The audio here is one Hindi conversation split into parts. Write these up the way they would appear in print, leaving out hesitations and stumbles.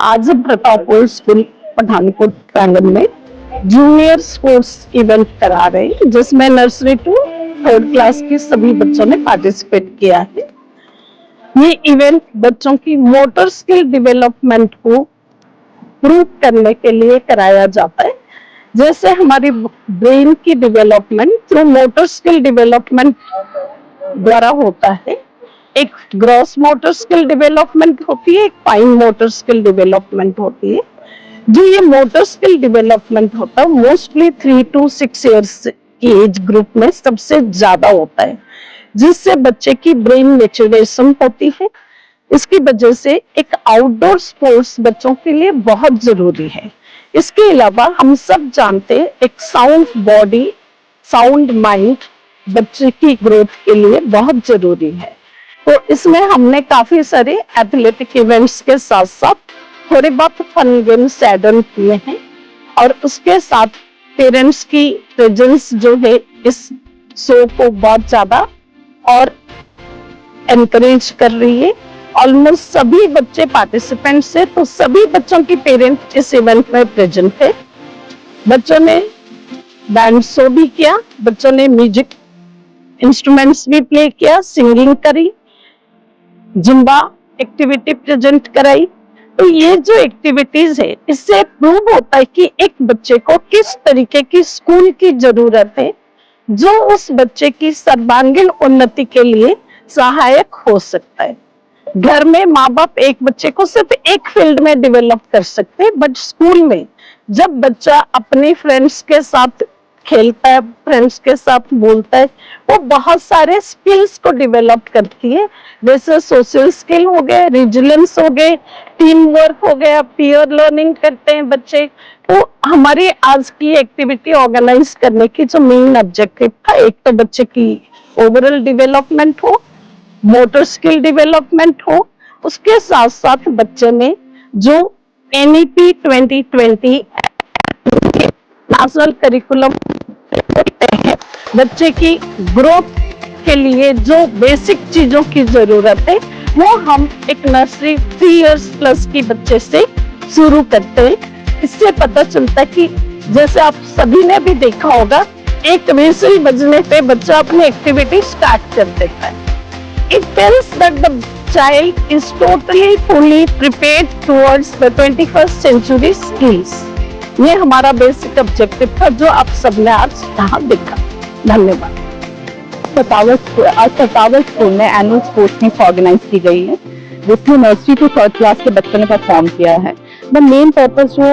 आज प्रतापपुर स्कूल पठानकोट प्रांगण में जूनियर स्पोर्ट्स इवेंट करा रहे हैं, जिसमें नर्सरी टू थर्ड क्लास के सभी बच्चों ने पार्टिसिपेट किया है। ये इवेंट बच्चों की मोटर स्किल डेवलपमेंट को प्रूव करने के लिए कराया जाता है। जैसे हमारी ब्रेन की development through motor skill development द्वारा होता है। एक ग्रॉस मोटर स्किल डेवलपमेंट होती है, एक फाइन मोटर स्किल डेवलपमेंट होती है। जो ये मोटर स्किल डेवलपमेंट होता है मोस्टली 3 to 6 इयर्स की एज ग्रुप में सबसे ज्यादा होता है, जिससे बच्चे की ब्रेन मैच्योरेशन होती है। इसकी वजह से एक आउटडोर स्पोर्ट्स बच्चों के लिए बहुत जरूरी है। इसके अलावा हम सब जानते हैं एक साउंड बॉडी साउंड माइंड बच्चे की ग्रोथ के लिए बहुत जरूरी है। तो इसमें हमने काफी सारे एथलेटिक इवेंट्स के साथ साथ थोड़े बहुत फन गेम्स ऐड ऑन किए हैं, और उसके साथ पेरेंट्स की प्रेजेंस जो है इस शो को बहुत ज्यादा और एनकरेज कर रही है। ऑलमोस्ट सभी बच्चे पार्टिसिपेंट्स है, तो सभी बच्चों की पेरेंट इस इवेंट में प्रेजेंट है। बच्चों ने बैंड शो भी किया, बच्चों ने म्यूजिक इंस्ट्रूमेंट्स भी प्ले किया, सिंगिंग करी, जुम्बा एक्टिविटी प्रेजेंट कराई। तो ये जो एक्टिविटीज है इससे प्रूव होता है कि एक बच्चे को किस तरीके की स्कूल की जरूरत है, जो उस बच्चे की सर्वांगीण उन्नति के लिए सहायक हो सकता है। घर में माँ बाप एक बच्चे को सिर्फ एक फील्ड में डेवलप कर सकते हैं, बट स्कूल में जब बच्चा अपने फ्रेंड्स के साथ खेलता है, फ्रेंड्स के साथ बोलता है, वो बहुत सारे स्किल्स को डेवलप करती है। जैसे सोशल स्किल हो गए, रेजिलियंस हो गए, टीम वर्क हो गया, पीयर लर्निंग करते हैं बच्चे। तो हमारी आज की एक्टिविटी ऑर्गेनाइज करने की जो मेन ऑब्जेक्टिव था, एक तो बच्चे की ओवरऑल डेवलपमेंट हो, मोटर स्किल डेवलपमेंट हो, उसके साथ साथ बच्चे में जो NEP 2020 नेशनल करिकुलम बच्चे की ग्रोथ के लिए जो बेसिक चीजों की जरूरत है वो हम एक नर्सरी 3 इयर्स प्लस की बच्चे से शुरू करते हैं। इससे पता चलता है कि जैसे आप सभी ने भी देखा होगा, एक व्हिसल बजने पे बच्चा अपनी एक्टिविटी स्टार्ट कर देता है। It tells that the child is totally fully prepared towards the 21st century skills. ये हमारा बेसिक ऑब्जेक्टिव था जो आप सबने आज यहाँ देखा। धन्यवाद। प्रतापपुर स्कूल में एनुअल स्पोर्ट्स मीट ऑर्गेनाइज की गई है, जिसमें नर्सरी टू थर्ड क्लास के बच्चों ने परफॉर्म किया है। द मेन पर्पस जो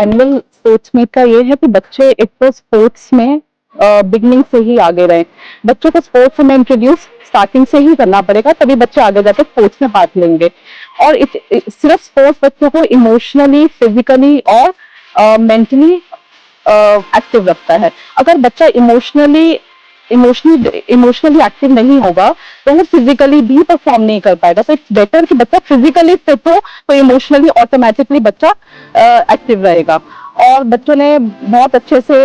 एनुअल स्पोर्ट्स मीट का ये है कि बच्चे एक तो स्पोर्ट्स में बिगनिंग से ही आगे रहे। बच्चों को स्पोर्ट्स में इंट्रोड्यूस स्टार्टिंग से ही करना पड़ेगा, तभी बच्चे आगे जाकर स्पोर्ट्स में पार्ट लेंगे। और सिर्फ स्पोर्ट्स बच्चों को इमोशनली, फिजिकली और मेंटली एक्टिव रखता है। अगर बच्चा इमोशनली एक्टिव नहीं होगा तो वो फिजिकली भी परफॉर्म नहीं कर पाएगा। तो इट्स बेटर कि बच्चा फिजिकली फिट हो तो इमोशनली ऑटोमेटिकली बच्चा एक्टिव रहेगा। और बच्चों ने बहुत अच्छे से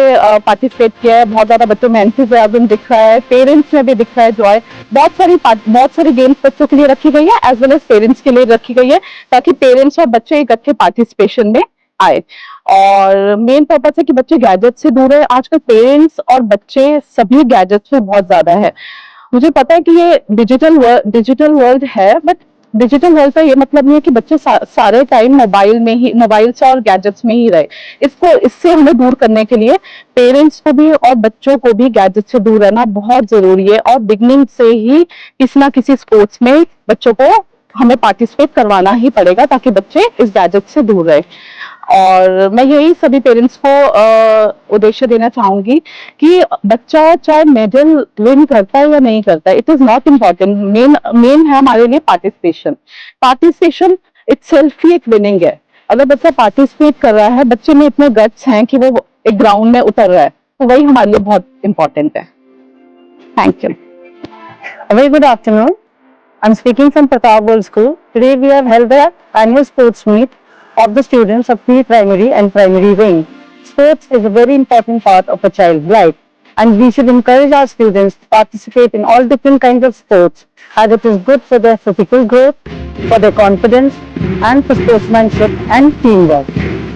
पार्टिसिपेट किया है, बहुत ज्यादा बच्चों में एंथुसियाज्म दिख रहा है, पेरेंट्स में भी दिख रहा है जॉय। बहुत सारी गेम्स बच्चों के लिए रखी गई है एज वेल एज पेरेंट्स के लिए रखी गई है, ताकि पेरेंट्स और बच्चे एक अच्छे पार्टिसिपेशन में आए। और मेन पर्पस है कि बच्चे गैजेट से दूर है। आजकल पेरेंट्स और बच्चे सभी गैजेट्स में बहुत ज्यादा है। मुझे पता है कि ये डिजिटल वर्ल्ड है, बट डिजिटल वर्ल्ड का ये मतलब नहीं है कि बच्चे सारे टाइम मोबाइल से और गैजेट्स में ही रहे। इससे हमें दूर करने के लिए पेरेंट्स को भी और बच्चों को भी गैजेट से दूर रहना बहुत जरूरी है। और बिगनिंग से ही किसी ना किसी स्पोर्ट्स में बच्चों को हमें पार्टिसिपेट करवाना ही पड़ेगा, ताकि बच्चे इस गैजेट से दूर रहे। और मैं यही सभी पेरेंट्स को उद्देश्य देना चाहूंगी कि बच्चा चाहे मेडल विन करता है या नहीं करता है, it is not important. Main है हमारे लिए पार्टिसिपेशन इटसेल्फ ही एक विनिंग है। अगर बच्चा पार्टिसिपेट कर रहा है, बच्चे में इतने गट्स हैं कि वो एक ग्राउंड में उतर रहा है, तो वही हमारे लिए बहुत इंपॉर्टेंट है। Thank you. Very good afternoon. I'm speaking from Pratappuram School. Today we have held the annual sports meet of the students of pre-primary and primary wing. Sports is a very important part of a child's life, and we should encourage our students to participate in all different kinds of sports as it is good for their physical growth, for their confidence, and for sportsmanship and teamwork.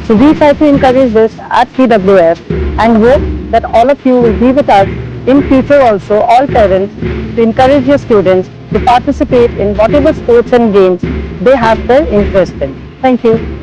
So we try to encourage this at PWF and hope that all of you will be with us in future also, all parents, to encourage your students to participate in whatever sports and games they have their interest in. Thank you.